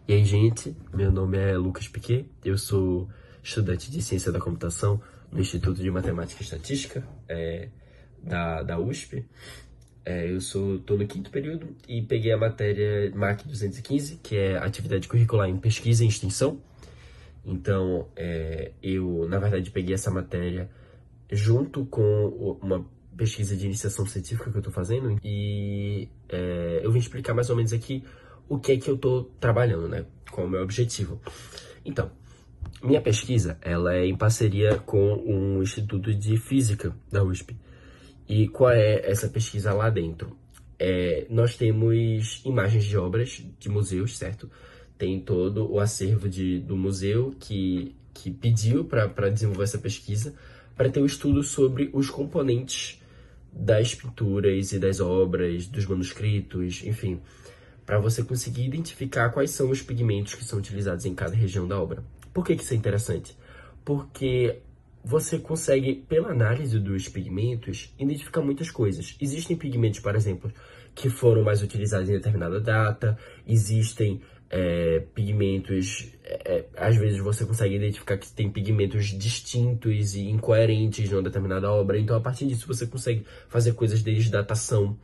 E aí, gente, meu nome é Lucas Piquet, eu sou estudante de Ciência da Computação no Instituto de Matemática e Estatística da USP. Tô no quinto período e peguei a matéria MAC 215, que é Atividade Curricular em Pesquisa e Extensão. Então, eu, na verdade, peguei essa matéria junto com uma pesquisa de iniciação científica que eu estou fazendo e eu vim explicar mais ou menos aqui o que é que eu estou trabalhando, né? Qual é o meu objetivo. Então, minha pesquisa, ela é em parceria com um instituto de física da USP. E qual é essa pesquisa lá dentro? Nós temos imagens de obras de museus, certo? Tem todo o acervo do museu que pediu para desenvolver essa pesquisa, para ter um estudo sobre os componentes das pinturas e das obras, dos manuscritos, enfim, para você conseguir identificar quais são os pigmentos que são utilizados em cada região da obra. Por que isso é interessante? Porque você consegue, pela análise dos pigmentos, identificar muitas coisas. Existem pigmentos, por exemplo, que foram mais utilizados em determinada data, existem pigmentos, às vezes você consegue identificar que tem pigmentos distintos e incoerentes numa determinada obra, então a partir disso você consegue fazer coisas desde datação,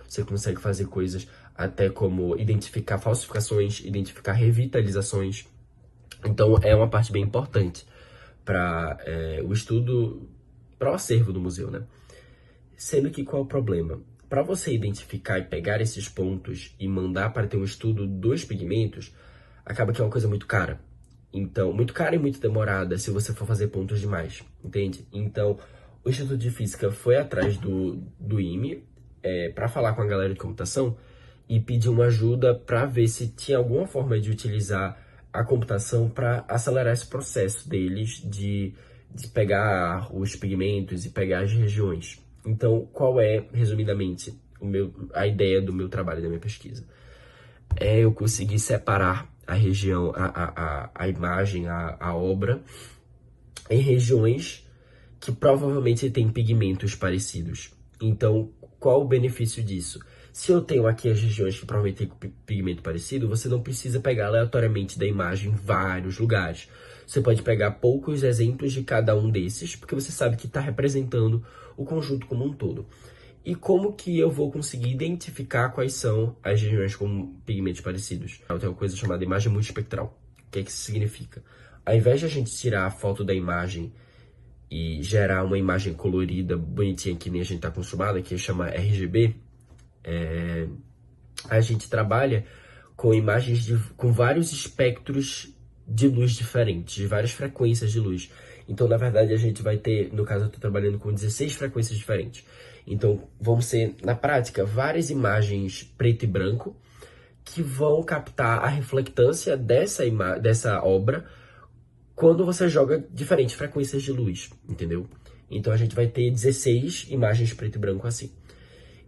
você consegue fazer coisas até como identificar falsificações, identificar revitalizações. Então é uma parte bem importante para o estudo, para o acervo do museu, né? Sendo que qual é o problema? Para você identificar e pegar esses pontos e mandar para ter um estudo dos pigmentos, acaba que é uma coisa muito cara. Então, muito cara e muito demorada se você for fazer pontos demais, entende? Então, o Instituto de Física foi atrás do IME para falar com a galera de computação e pedir uma ajuda para ver se tinha alguma forma de utilizar a computação para acelerar esse processo deles de pegar os pigmentos e pegar as regiões. Então, qual é, resumidamente, a ideia do meu trabalho, da minha pesquisa? Eu conseguir separar a região, a imagem, a obra, em regiões que provavelmente têm pigmentos parecidos. Então, qual o benefício disso? Se eu tenho aqui as regiões que provavelmente têm pigmento parecido, você não precisa pegar aleatoriamente da imagem em vários lugares. Você pode pegar poucos exemplos de cada um desses, porque você sabe que está representando o conjunto como um todo. E como que eu vou conseguir identificar quais são as regiões com pigmentos parecidos? Eu tenho uma coisa chamada imagem multiespectral. O que é que isso significa? Ao invés de a gente tirar a foto da imagem e gerar uma imagem colorida, bonitinha, que nem a gente está acostumado, que chama RGB, a gente trabalha com imagens com vários espectros de luz diferentes, de várias frequências de luz. Então, na verdade, a gente vai ter, no caso, eu estou trabalhando com 16 frequências diferentes. Então, vão ser, na prática, várias imagens preto e branco que vão captar a reflectância dessa obra quando você joga diferentes frequências de luz, entendeu? Então, a gente vai ter 16 imagens preto e branco assim.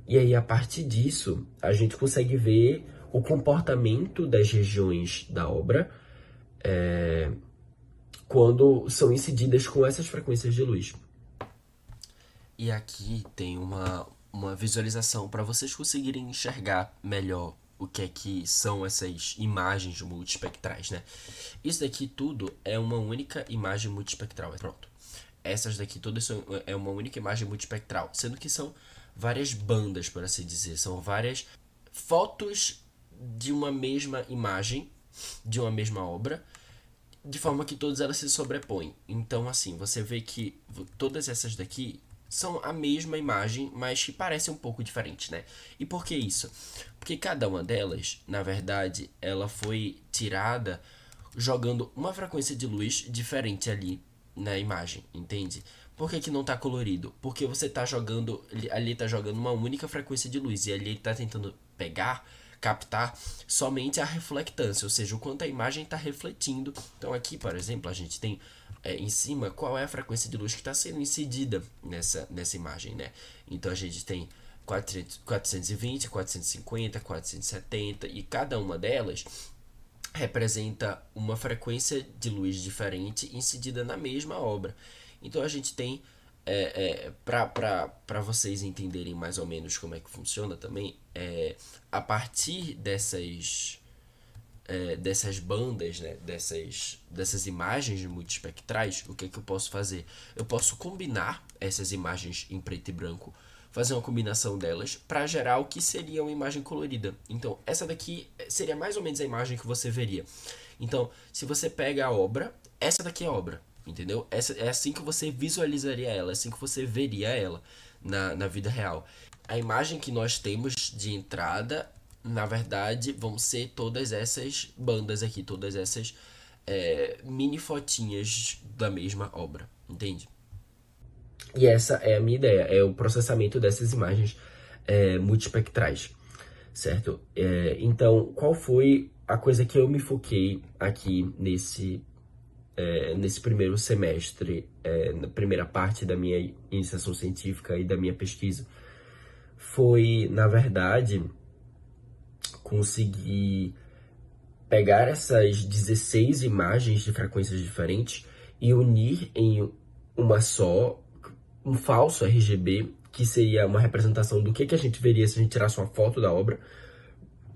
E aí, a partir disso, a gente consegue ver o comportamento das regiões da obra quando são incididas com essas frequências de luz. E aqui tem uma visualização para vocês conseguirem enxergar melhor o que é que são essas imagens multiespectrais, né? Isso daqui tudo é uma única imagem multiespectral. Pronto. Essas daqui todas é uma única imagem multiespectral, sendo que são várias bandas, por assim dizer. São várias fotos de uma mesma imagem, de uma mesma obra, de forma que todas elas se sobrepõem. Então, assim, você vê que todas essas daqui são a mesma imagem, mas que parecem um pouco diferentes, né? E por que isso? Porque cada uma delas, na verdade, ela foi tirada jogando uma frequência de luz diferente ali na imagem, entende? Por que não tá colorido? Porque você tá jogando, ali tá jogando uma única frequência de luz e ali ele tá tentando pegar, captar somente a reflectância, ou seja, o quanto a imagem está refletindo. Então aqui, por exemplo, a gente tem em cima qual é a frequência de luz que está sendo incidida nessa imagem, né? Então a gente tem 420, 450, 470 e cada uma delas representa uma frequência de luz diferente incidida na mesma obra. Então a gente tem, para vocês entenderem mais ou menos como é que funciona também, a partir dessas bandas, né, dessas imagens multiespectrais, o que é que eu posso fazer? Eu posso combinar essas imagens em preto e branco, fazer uma combinação delas para gerar o que seria uma imagem colorida. Então, essa daqui seria mais ou menos a imagem que você veria. Então, se você pega a obra, essa daqui é a obra, entendeu? É assim que você visualizaria ela, é assim que você veria ela na vida real. A imagem que nós temos de entrada, na verdade, vão ser todas essas bandas aqui, todas essas mini fotinhas da mesma obra, entende? E essa é a minha ideia, é o processamento dessas imagens multiespectrais, certo? Então, qual foi a coisa que eu me foquei aqui nesse primeiro semestre, na primeira parte da minha iniciação científica e da minha pesquisa? Foi, na verdade, conseguir pegar essas 16 imagens de frequências diferentes e unir em uma só, um falso RGB, que seria uma representação do que a gente veria se a gente tirasse uma foto da obra.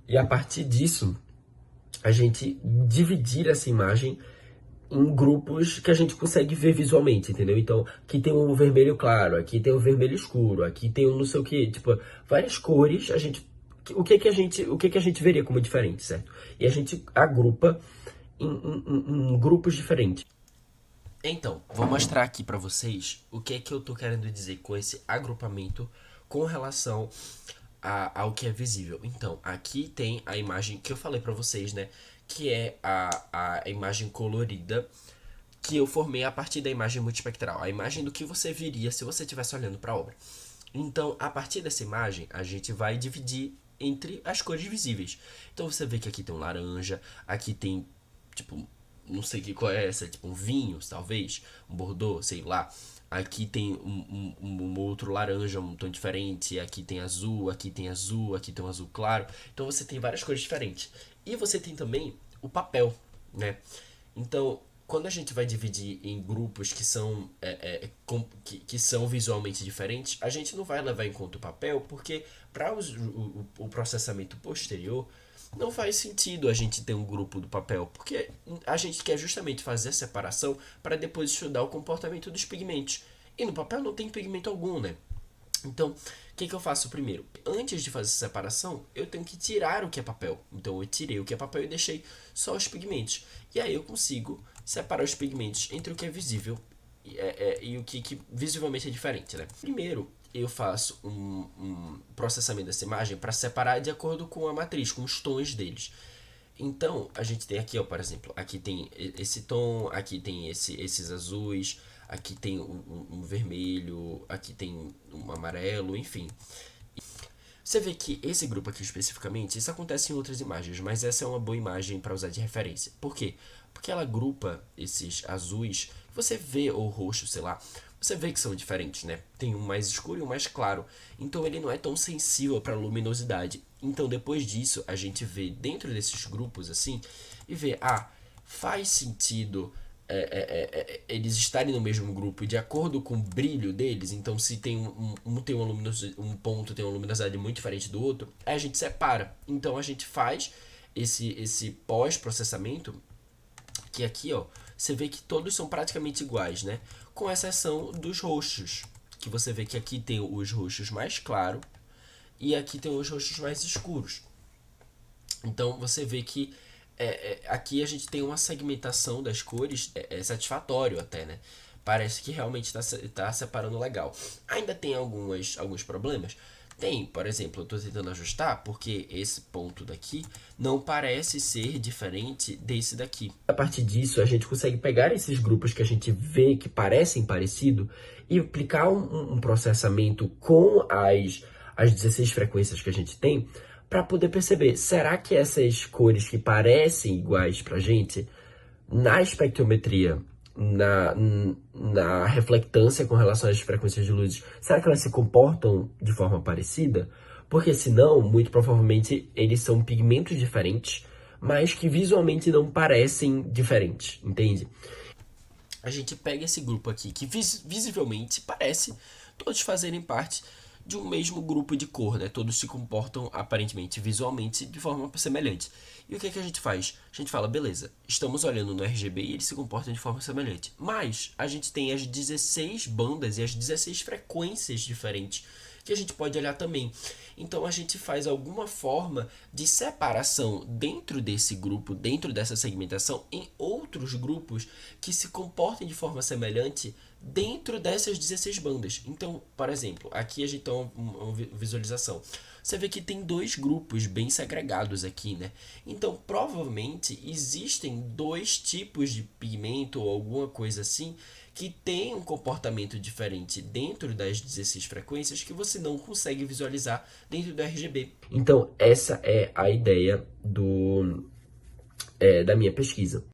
E a partir disso, a gente dividir essa imagem em grupos que a gente consegue ver visualmente, entendeu? Então, aqui tem um vermelho claro, aqui tem um vermelho escuro, aqui tem um não sei o que, tipo, várias cores, o que que a gente veria como diferente, certo? E a gente agrupa em grupos diferentes. Então, vou mostrar aqui pra vocês o que é que eu tô querendo dizer com esse agrupamento com relação ao que é visível. Então, aqui tem a imagem que eu falei pra vocês, né? Que é a imagem colorida que eu formei a partir da imagem multiespectral. A imagem do que você viria se você estivesse olhando pra obra. Então, a partir dessa imagem, a gente vai dividir entre as cores visíveis. Então, você vê que aqui tem um laranja, aqui tem, tipo, não sei que cor é essa, tipo um vinho, talvez, um bordeaux, sei lá. Aqui tem um outro laranja, um tom diferente, aqui tem azul, aqui tem azul, aqui tem um azul claro. Então você tem várias cores diferentes. E você tem também o papel, né? Então, quando a gente vai dividir em grupos que são visualmente diferentes, a gente não vai levar em conta o papel, porque para o processamento posterior, não faz sentido a gente ter um grupo do papel, porque a gente quer justamente fazer a separação para depois estudar o comportamento dos pigmentos. E no papel não tem pigmento algum, né? Então, o que eu faço primeiro? Antes de fazer essa separação, eu tenho que tirar o que é papel. Então, eu tirei o que é papel e deixei só os pigmentos. E aí eu consigo separar os pigmentos entre o que é visível e o que visivelmente é diferente, né? Primeiro, eu faço um processamento dessa imagem para separar de acordo com a matriz, com os tons deles. Então, a gente tem aqui, ó, por exemplo, aqui tem esse tom, aqui tem esses azuis, aqui tem um vermelho, aqui tem um amarelo, enfim. Você vê que esse grupo aqui especificamente, isso acontece em outras imagens, mas essa é uma boa imagem para usar de referência. Por quê? Porque ela agrupa esses azuis, você vê, ou roxo, sei lá, você vê que são diferentes, né? Tem um mais escuro e um mais claro. Então ele não é tão sensível para luminosidade. Então depois disso, a gente vê dentro desses grupos assim, e vê, faz sentido eles estarem no mesmo grupo e de acordo com o brilho deles. Então se tem tem uma luminosidade, um ponto tem uma luminosidade muito diferente do outro, aí a gente separa. Então a gente faz esse pós-processamento, que aqui, ó, você vê que todos são praticamente iguais, né? Com exceção dos roxos, que você vê que aqui tem os roxos mais claros e aqui tem os roxos mais escuros. Então você vê que aqui a gente tem uma segmentação das cores satisfatório até, né? Parece que realmente tá separando legal. Ainda tem alguns problemas? Tem, por exemplo, eu estou tentando ajustar porque esse ponto daqui não parece ser diferente desse daqui. A partir disso, a gente consegue pegar esses grupos que a gente vê que parecem parecidos e aplicar um processamento com as 16 frequências que a gente tem para poder perceber, será que essas cores que parecem iguais pra gente, na espectrometria, na reflectância com relação às frequências de luz, será que elas se comportam de forma parecida? Porque senão, muito provavelmente, eles são pigmentos diferentes, mas que visualmente não parecem diferentes, entende? A gente pega esse grupo aqui, que visivelmente parece todos fazerem parte de um mesmo grupo de cor, né? Todos se comportam aparentemente, visualmente, de forma semelhante. E o que é que a gente faz? A gente fala, beleza, estamos olhando no RGB e eles se comportam de forma semelhante. Mas a gente tem as 16 bandas e as 16 frequências diferentes que a gente pode olhar também. Então a gente faz alguma forma de separação dentro desse grupo, dentro dessa segmentação, em outros grupos que se comportem de forma semelhante dentro dessas 16 bandas. Então, por exemplo, aqui a gente tem uma visualização. Você vê que tem dois grupos bem segregados aqui, né? Então, provavelmente existem dois tipos de pigmento ou alguma coisa assim que tem um comportamento diferente dentro das 16 frequências que você não consegue visualizar dentro do RGB. Então, essa é a ideia da minha pesquisa.